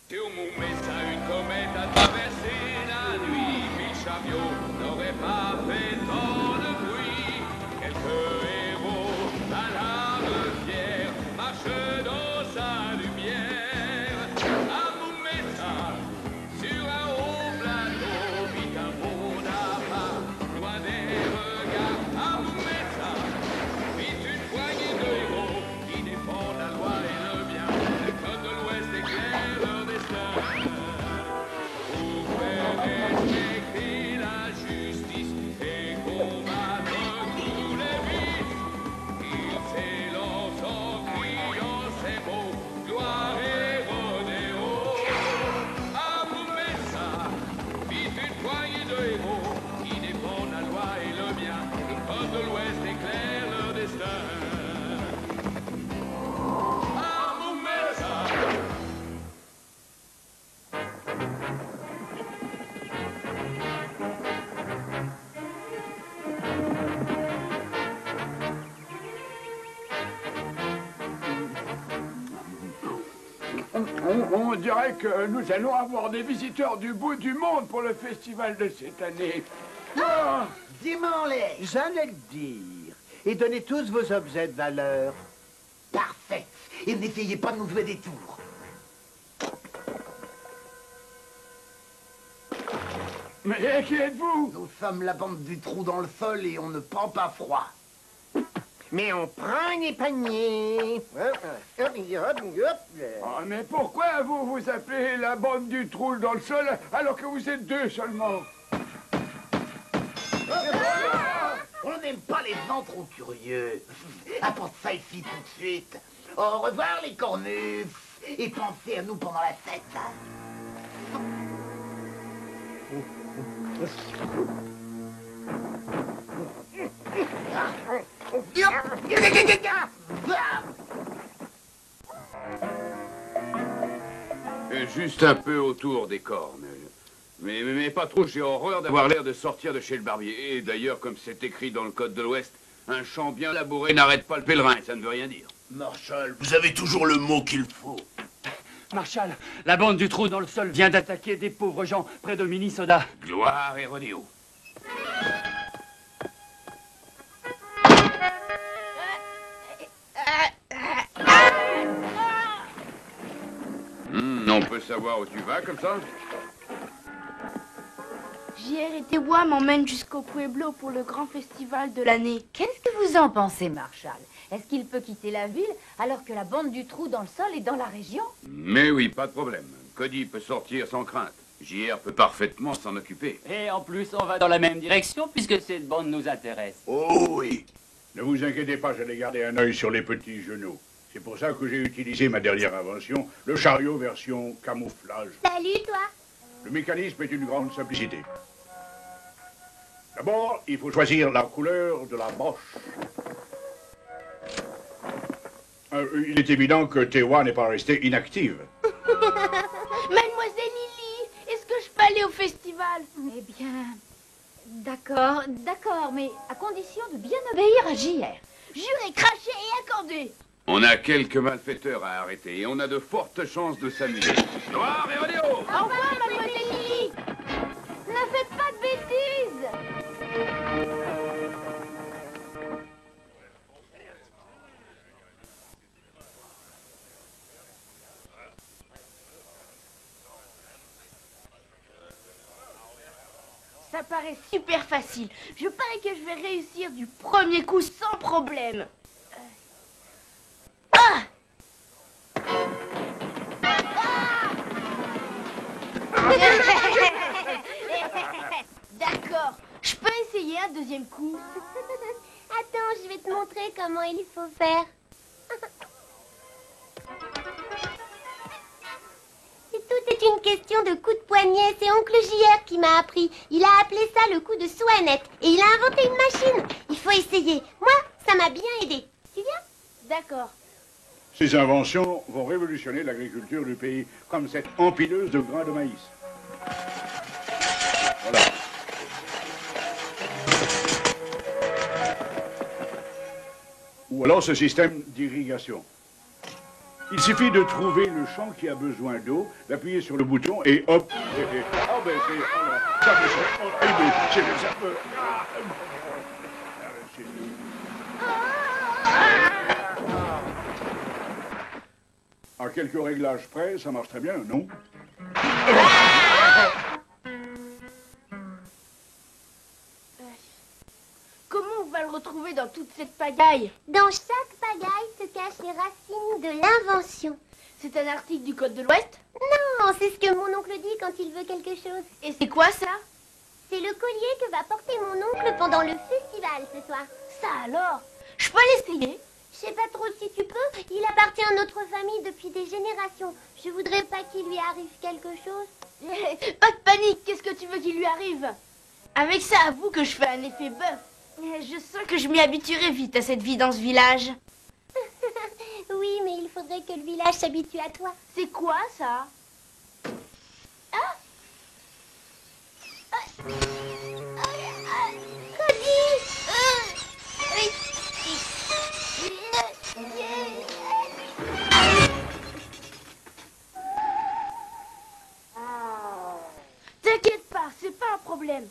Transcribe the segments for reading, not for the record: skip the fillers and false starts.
Sur mon messa, une comète a traversé la nuit, puis le chariot n'aurait pas fait tant de bruit. Quelques héros à l'âme fière marchent dans sa lumière. À mon messa, sur un haut plateau, vit un monde à part, loin des regards. À mon messa, vit une poignée de héros qui défendent la loi et le bien. Les côtes de l'Ouest éclairent leur destin. Pour faire respecter la justice et combattre tous les vices, ils s'élancent en criant ces mots, gloire et rodéo. À Moumessa vit une poignée de héros qui défendent la loi et le bien. Les côtes de l'Ouest éclairent leur destin. À Moumessa. On dirait que nous allons avoir des visiteurs du bout du monde pour le festival de cette année. Ah, Dis-moi-les. J'allais le dire. Et donnez tous vos objets de valeur. Parfait. Et n'essayez pas de nous jouer des tours. mais qui êtes-vous? Nous sommes la bande du trou dans le sol et on ne prend pas froid. Mais on prend les paniers. Ah, mais pourquoi vous vous appelez la bande du trou dans le sol alors que vous êtes deux seulement? On n'aime pas les gens trop curieux. Apporte ça ici tout de suite. Au revoir les cornus. Et pensez à nous pendant la fête. Juste un peu autour des cornes. Mais pas trop, j'ai horreur d'avoir l'air de sortir de chez le barbier. Et d'ailleurs, comme c'est écrit dans le Code de l'Ouest, un champ bien labouré n'arrête pas le pèlerin, et ça ne veut rien dire. Marshall, vous avez toujours le mot qu'il faut. Marshall, la bande du trou dans le sol vient d'attaquer des pauvres gens près de Minnesota. Gloire et rodéo. On peut savoir où tu vas comme ça? JR et Tewa m'emmènent jusqu'au Pueblo pour le grand festival de l'année. Qu'est-ce que vous en pensez, Marshall? Est-ce qu'il peut quitter la ville alors que la bande du trou dans le sol est dans la région? Mais oui, pas de problème. Cody peut sortir sans crainte. JR peut parfaitement s'en occuper. Et en plus, on va dans la même direction puisque cette bande nous intéresse. Oh oui. Ne vous inquiétez pas, j'allais garder un œil sur les petits genoux. C'est pour ça que j'ai utilisé ma dernière invention, le chariot version camouflage. Salut, toi. Le mécanisme est d'une grande simplicité. D'abord, il faut choisir la couleur de la broche. Il est évident que Tewa n'est pas restée inactive. Mademoiselle Lily, est-ce que je peux aller au festival? Eh bien, d'accord, mais à condition de bien obéir à JR. Juré, craché et accordé. On a quelques malfaiteurs à arrêter et on a de fortes chances de s'amuser. Gloire et rodéo! Au revoir, mademoiselle Lily. Ne faites pas de bêtises. Ça paraît super facile. Je parie que je vais réussir du premier coup sans problème. Ah! D'accord. Je peux essayer un deuxième coup. Attends, je vais te montrer comment il faut faire. Tout est une question de coup de poignet. C'est oncle JR qui m'a appris. Il a appelé ça le coup de soinette. Et il a inventé une machine. Il faut essayer. Moi, ça m'a bien aidé. Tu viens? D'accord. Ces inventions vont révolutionner l'agriculture du pays, comme cette empileuse de grains de maïs. Voilà. Ou alors ce système d'irrigation. Il suffit de trouver le champ qui a besoin d'eau, d'appuyer sur le bouton et hop. Ah ben c'est... Ça me c'est ça peut... À quelques réglages près, ça marche très bien, non? Comment on va le retrouver dans toute cette pagaille? Dans chaque pagaille se cachent les racines de l'invention. C'est un article du Code de l'Ouest? Non, c'est ce que mon oncle dit quand il veut quelque chose. Et c'est quoi ça? C'est le collier que va porter mon oncle pendant le festival ce soir. Ça alors? Je peux l'essayer? Je sais pas trop si tu peux. Il appartient à notre famille depuis des générations. Je voudrais pas qu'il lui arrive quelque chose. Pas de panique, qu'est-ce que tu veux qu'il lui arrive? Avec ça, avoue que je fais un effet bœuf. Je sens que je m'y habituerai vite à cette vie dans ce village. Oui, mais il faudrait que le village s'habitue à toi. C'est quoi ça? T'inquiète pas, c'est pas un problème.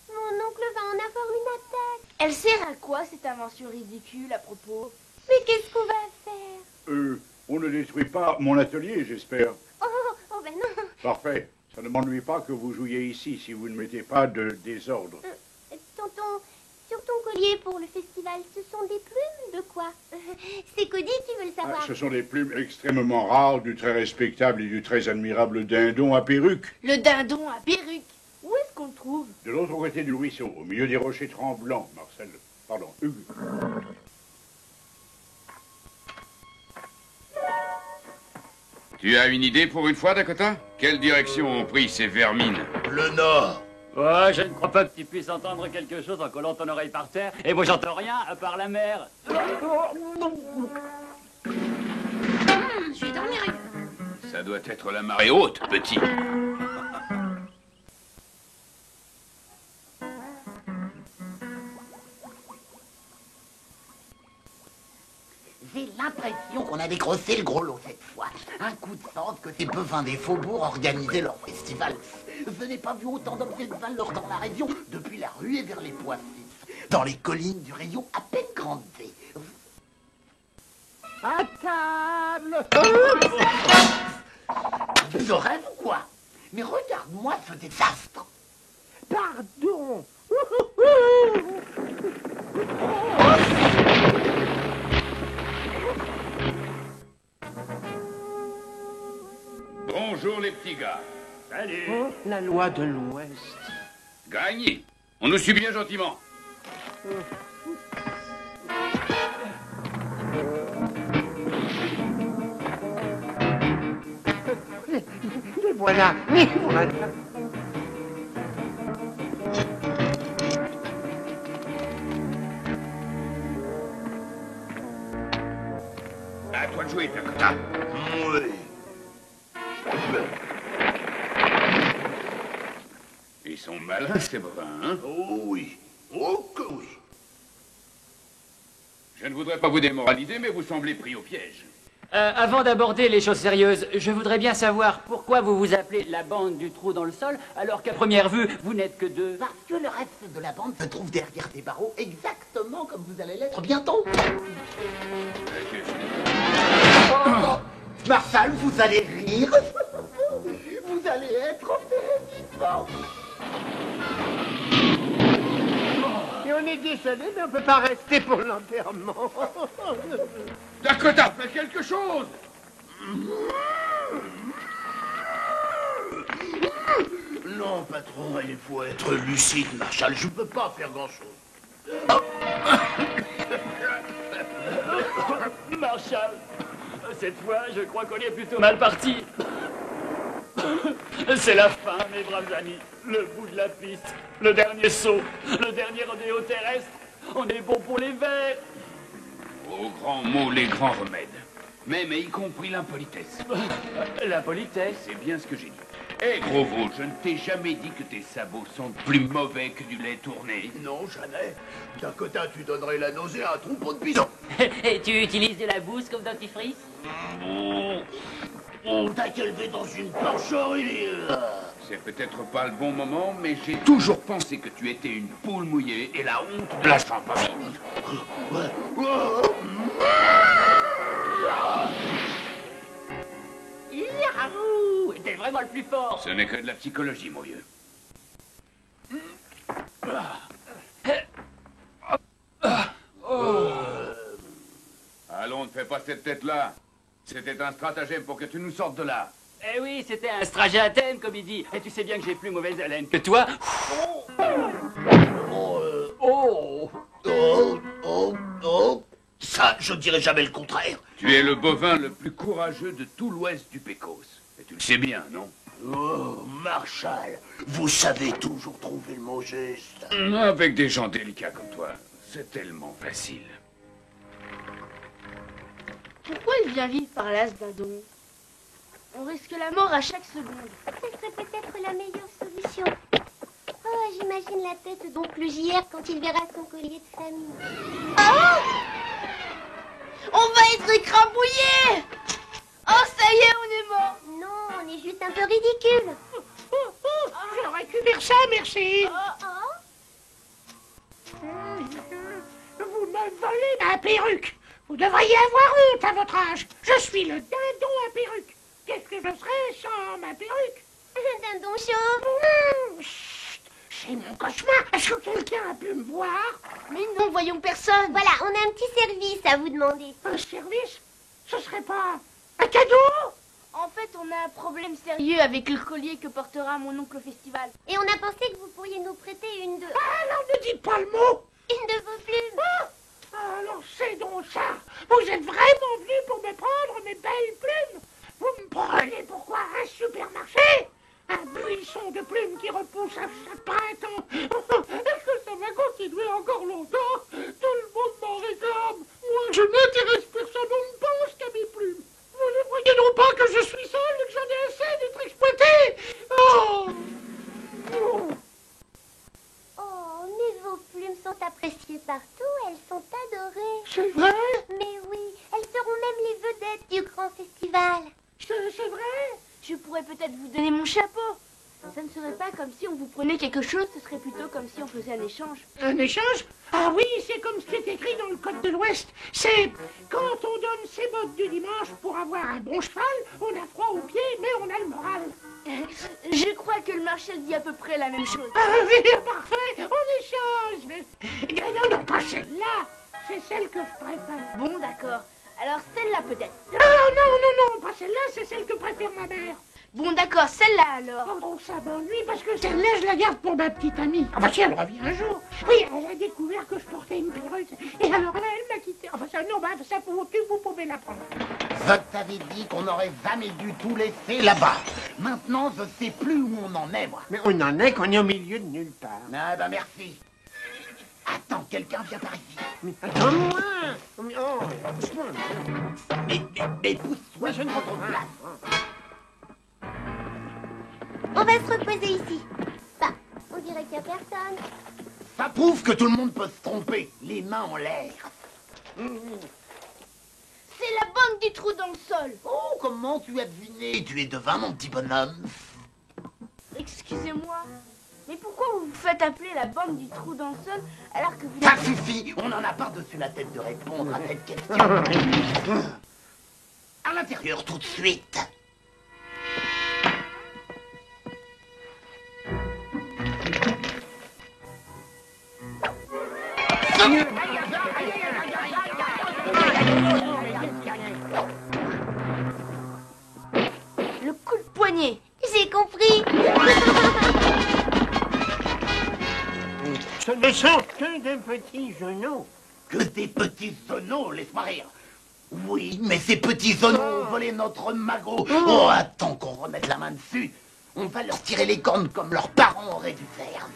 Mon oncle va en avoir une attaque. Elle sert à quoi cette invention ridicule à propos? Mais qu'est-ce qu'on va faire? On ne détruit pas mon atelier, j'espère. Oh ben non. Parfait. Ça ne m'ennuie pas que vous jouiez ici si vous ne mettez pas de désordre. Tonton, sur ton collier pour le festival, ce sont des plumes de quoi? C'est Cody qui veut le savoir. Ce sont des plumes extrêmement rares du très respectable et du très admirable dindon à perruque. Le dindon à perruque. Où est-ce qu'on le trouve? De l'autre côté du ruisseau, au milieu des rochers tremblants, Marcel. Pardon, Hugues. Tu as une idée pour une fois, Dakota? Quelle direction ont pris ces vermines? Le nord. Oh, je ne crois pas que tu puisses entendre quelque chose en collant ton oreille par terre. Et moi, j'entends rien, à part la mer. Je vais dormir. Ça doit être la marée haute, petit. J'ai l'impression qu'on a décroché le gros lot cette fois. Un coup de sens que ces bevins des faubourgs organisaient leur festival. Je n'ai pas vu autant d'objets de valeur dans la région depuis la ruée vers les pois fixes, dans les collines du rayon à peine grandé. À table. Je rêve ou quoi? Mais regarde-moi ce désastre. Pardon. Bonjour les petits gars. Salut. Oh, la loi de l'Ouest. Gagné. On nous suit bien gentiment. Les voilà. Les voilà. À toi de jouer, Dakota. Oui. Ils sont malins, ces bovins, hein? Oh oui. Oh que oui. Je ne voudrais pas vous démoraliser, mais vous semblez pris au piège. Avant d'aborder les choses sérieuses, je voudrais bien savoir pourquoi vous vous appelez la bande du trou dans le sol, alors qu'à première vue, vous n'êtes que deux. Parce que le reste de la bande se trouve derrière des barreaux, exactement comme vous allez l'être bientôt. Oh, Marshall, vous allez rire. Vous allez être vivant. Et on est désolé, mais on peut pas rester pour l'enterrement. Dakota, fais quelque chose! Non, patron, il faut être lucide, Marshall. Je ne peux pas faire grand-chose. Marshall, cette fois, je crois qu'on est plutôt mal parti. C'est la fin, mes braves amis. Le bout de la piste, le dernier saut, le dernier rodéo terrestre. On est bon pour les vers. Aux grands mots, les grands remèdes. Même et y compris l'impolitesse. La politesse. C'est bien ce que j'ai dit. Hé, gros veau, je ne t'ai jamais dit que tes sabots sont plus mauvais que du lait tourné. Non, jamais. D'un côté, tu donnerais la nausée à un troupeau de bisons. Et tu utilises de la bouse comme dentifrice? On t'a élevé dans une porcherie. C'est peut-être pas le bon moment, mais j'ai toujours pensé que tu étais une poule mouillée et la honte de la champagne. Yahoo! T'es vraiment le plus fort. Ce n'est que de la psychologie, mon vieux. Allons, ne fais pas cette tête-là. C'était un stratagème pour que tu nous sortes de là. Eh oui, c'était un stratagème, comme il dit. Et tu sais bien que j'ai plus mauvaise haleine que toi. Ça, je ne dirais jamais le contraire. Tu es le bovin le plus courageux de tout l'ouest du Pécos. Et tu le sais bien, non? Oh, Marshall, vous savez toujours trouver le mot juste. Avec des gens délicats comme toi, c'est tellement facile. Pourquoi il vient vivre par l'as d'Adon? On risque la mort à chaque seconde. Ce serait peut-être la meilleure solution. Oh, j'imagine la tête d'oncle JR quand il verra son collier de famille. Ah! On va être écrabouillés! Oh, ça y est, on est mort! Non, on est juste un peu ridicule. Je récupère ça, merci. Vous me volez ma perruque. Vous devriez avoir honte à votre âge. Je suis le dindon à perruque. Qu'est-ce que je serais sans ma perruque? Un dindon chauve. Chut, c'est mon cauchemar. Est-ce que quelqu'un a pu me voir? Mais non, voyons personne! Voilà, on a un petit service à vous demander. Un service? Ce serait pas un cadeau? En fait, on a un problème sérieux avec le collier que portera mon oncle au festival. Et on a pensé que vous pourriez nous prêter une de... Alors ne dites pas le mot. Une de vos plumes. Alors c'est donc ça. Vous êtes vraiment venu pour me prendre mes belles plumes. Vous me prenez pour quoi? Un supermarché? Un buisson de plumes qui repousse à chaque printemps. Est-ce que ça va continuer encore longtemps? Tout le monde m'en réclame. Moi, je n'intéresse personne. On ne pense qu'à mes plumes. Vous ne voyez non pas que je suis seul et que j'en ai assez d'être exploité? Oh! Oh, mais vos plumes sont appréciées partout. Elles sont adorées. C'est vrai? Mais oui, elles seront même les vedettes du grand festival. C'est vrai? Je pourrais peut-être vous donner mon chapeau. Ça ne serait pas comme si on vous prenait quelque chose, ce serait plutôt comme si on faisait un échange. Un échange? Ah oui, c'est comme ce qui est écrit dans le Code de l'Ouest. C'est quand on donne ses bottes du dimanche pour avoir un bon cheval, on a froid aux pieds, mais on a le moral. Je crois que le Marshall dit à peu près la même chose. Ah oui, parfait, on échange. D'ailleurs, non, pas celle-là. C'est celle que je préfère. Bon, d'accord. Alors celle-là peut-être. Ah non, pas celle-là, c'est celle que préfère ma mère. Bon, d'accord, celle-là alors. Oh, ça m'ennuie parce que celle-là, je la garde pour ma petite amie. Ah bah si, elle revient un jour. Oui, elle a découvert que je portais une perruque. Et alors là, elle m'a quitté. Enfin, ça, non, bah, ça, vous pouvez la prendre. Je t'avais dit qu'on n'aurait jamais dû tout laisser là-bas. Maintenant, je sais plus où on en est, moi. Mais on en est qu'on est au milieu de nulle part. Ah bah merci. Attends, quelqu'un vient par ici. Mais attends-moi. Oh, doucement. Mais pousse-toi, je ne retrouve place. On va se reposer ici. Bah, on dirait qu'il n'y a personne. Ça prouve que tout le monde peut se tromper. Les mains en l'air. C'est la bande du trou dans le sol. Oh, comment tu as deviné? Tu es devin, mon petit bonhomme. Excusez-moi, mais pourquoi vous vous faites appeler la bande du trou dans le sol alors que vous... Ça suffit. On en a par-dessus la tête de répondre à cette question. À l'intérieur, tout de suite. Le coup de poignet. J'ai compris. Ce ne sont que de petits genoux. Que des petits zonos, laisse-moi rire. Oui, mais ces petits zonos ont volé notre magot. Oh, attends qu'on remette la main dessus. On va leur tirer les cornes comme leurs parents auraient dû faire.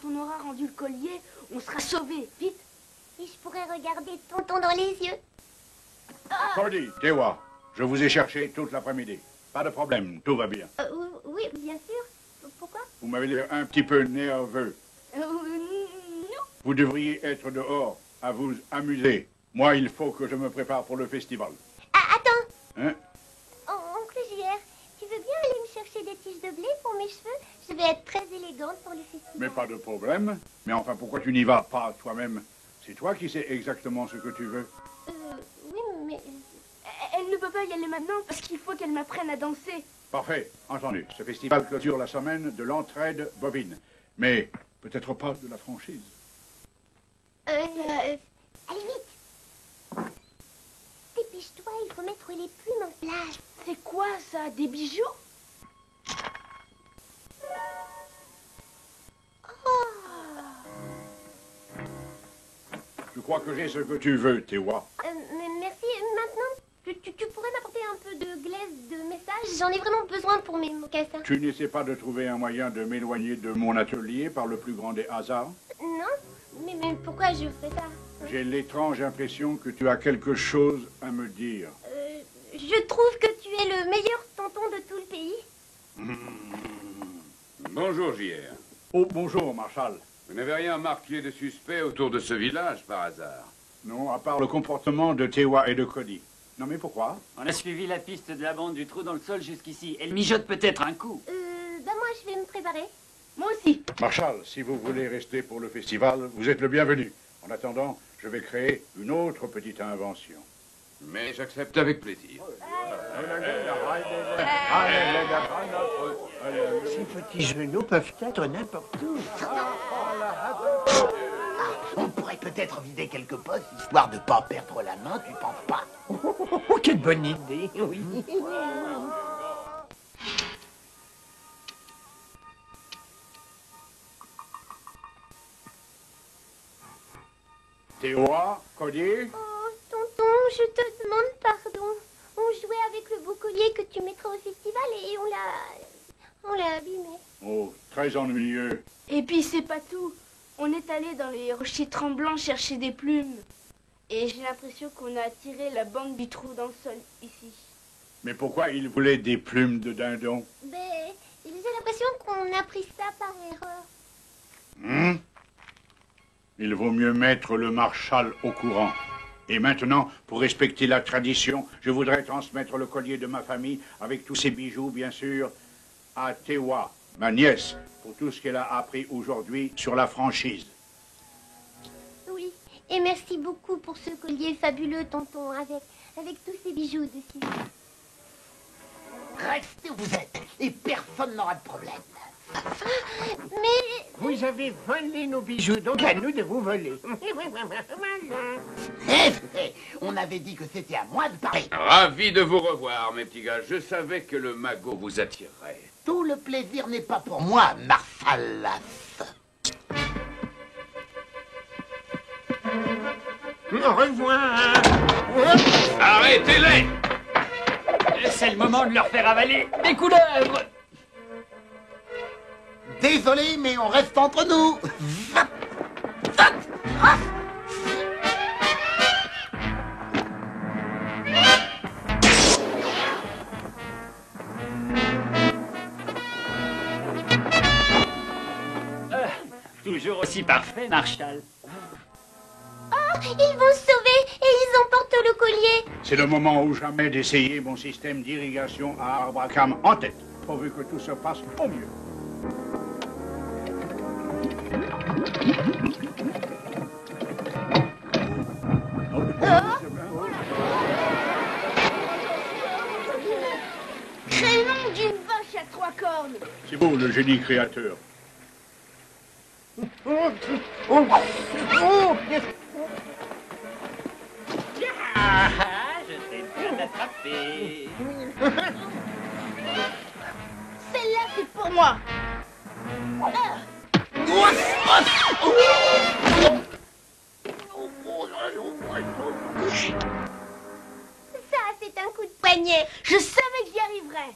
on aura rendu le collier, on sera sauvés. Vite. Et je pourrais regarder tonton dans les yeux. Cody, Tewa, je vous ai cherché toute l'après-midi. Pas de problème, tout va bien. Oui, bien sûr. Pourquoi? Vous m'avez l'air un petit peu nerveux. Non. Vous devriez être dehors, à vous amuser. Moi, il faut que je me prépare pour le festival. Ah, attends. Hein? Oncle JR, tu veux bien aller me chercher des tiges de blé pour mes cheveux? Je vais être très élégante pour le festival. Mais pas de problème. Mais enfin, pourquoi tu n'y vas pas toi-même? C'est toi qui sais exactement ce que tu veux. Oui, mais... Elle ne peut pas y aller maintenant parce qu'il faut qu'elle m'apprenne à danser. Parfait, entendu. Ce festival clôture la semaine de l'entraide bovine. Mais peut-être pas de la franchise. Allez, vite. Dépêche-toi, il faut mettre les plumes en place. C'est quoi ça? Des bijoux? Je crois que j'ai ce que tu veux, Tewa. Merci. Maintenant, tu pourrais m'apporter un peu de glaise de message? J'en ai vraiment besoin pour mes mocassins. Tu n'essaies pas de trouver un moyen de m'éloigner de mon atelier par le plus grand des hasards? Non, mais pourquoi je fais ça? J'ai l'étrange impression que tu as quelque chose à me dire. Je trouve que tu es le meilleur tonton de tout le pays. Bonjour, JR. Oh, bonjour, Marshall. Vous n'avez rien marqué de suspect autour de ce village, par hasard? Non, à part le comportement de Tewa et de Cody. Non, mais pourquoi? On a suivi la piste de la bande du trou dans le sol jusqu'ici. Elle mijote peut-être un coup. Moi, je vais me préparer. Moi aussi. Marshall, si vous voulez rester pour le festival, vous êtes le bienvenu. En attendant, je vais créer une autre petite invention. Mais j'accepte avec plaisir. Ces petits genoux peuvent être n'importe où. On pourrait peut-être vider quelques postes, histoire de pas perdre la main, tu penses pas? Oh, quelle bonne idée, oui. Tewa, Cody? Oh, tonton, je te demande pardon. On jouait avec le beau collier que tu mettras au festival et on l'a abîmé. Oh, très ennuyeux. Et puis c'est pas tout. On est allé dans les rochers tremblants chercher des plumes. Et j'ai l'impression qu'on a attiré la bande du trou dans le sol, ici. Mais pourquoi il voulait des plumes de dindon? J'ai l'impression qu'on a pris ça par erreur. Il vaut mieux mettre le Marshall au courant. Et maintenant, pour respecter la tradition, je voudrais transmettre le collier de ma famille, avec tous ses bijoux, bien sûr, à Tewa, ma nièce, pour tout ce qu'elle a appris aujourd'hui sur la franchise. Oui, et merci beaucoup pour ce collier fabuleux, tonton, avec tous ces bijoux dessus. Restez où vous êtes, et personne n'aura de problème. Mais... Vous avez volé nos bijoux, donc à nous de vous voler. On avait dit que c'était à moi de parler. Ravi de vous revoir, mes petits gars. Je savais que le magot vous attirerait. Tout le plaisir n'est pas pour moi, Marshall. Au revoir. Arrêtez-les! C'est le moment de leur faire avaler des couleuvres. Désolé, mais on reste entre nous. Toujours aussi parfait, Marshall. Oh, ils vont se sauver et ils emportent le collier. C'est le moment ou jamais d'essayer mon système d'irrigation à arbre à cames en tête, pourvu que tout se passe au mieux. Crénom d'une vache à 3 cornes. C'est beau, le génie créateur. Ah, je t'ai bien attrapé. Celle-là, c'est pour moi. Ça, c'est un coup de poignet. Je savais que j'y arriverais.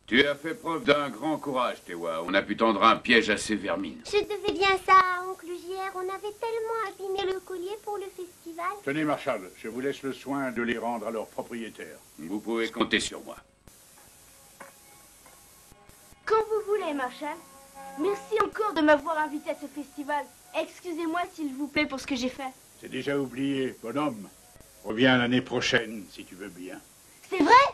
Tu as fait preuve d'un grand courage, Tewa. On a pu tendre un piège à ces vermines. Je devais bien ça à oncle JR. On avait tellement abîmé le collier pour le festival. Tenez, Marshall, je vous laisse le soin de les rendre à leur propriétaire. Vous pouvez compter sur moi. Quand vous voulez, Marshall. Merci encore de m'avoir invité à ce festival. Excusez-moi, s'il vous plaît, pour ce que j'ai fait. C'est déjà oublié, bonhomme. Reviens l'année prochaine, si tu veux bien. C'est vrai?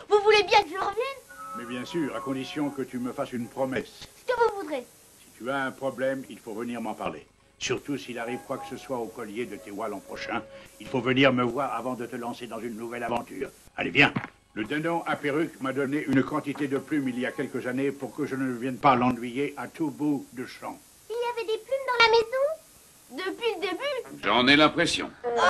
Vous voulez bien que je revienne? Mais bien sûr, à condition que tu me fasses une promesse. Ce que vous voudrez. Si tu as un problème, il faut venir m'en parler. Surtout s'il arrive quoi que ce soit au collier de Tewa l'an prochain. Il faut venir me voir avant de te lancer dans une nouvelle aventure. Allez, viens. Le Denon à perruque m'a donné une quantité de plumes il y a quelques années pour que je ne vienne pas l'ennuyer à tout bout de champ. Il y avait des plumes dans la maison? Depuis le début? J'en ai l'impression. Oh,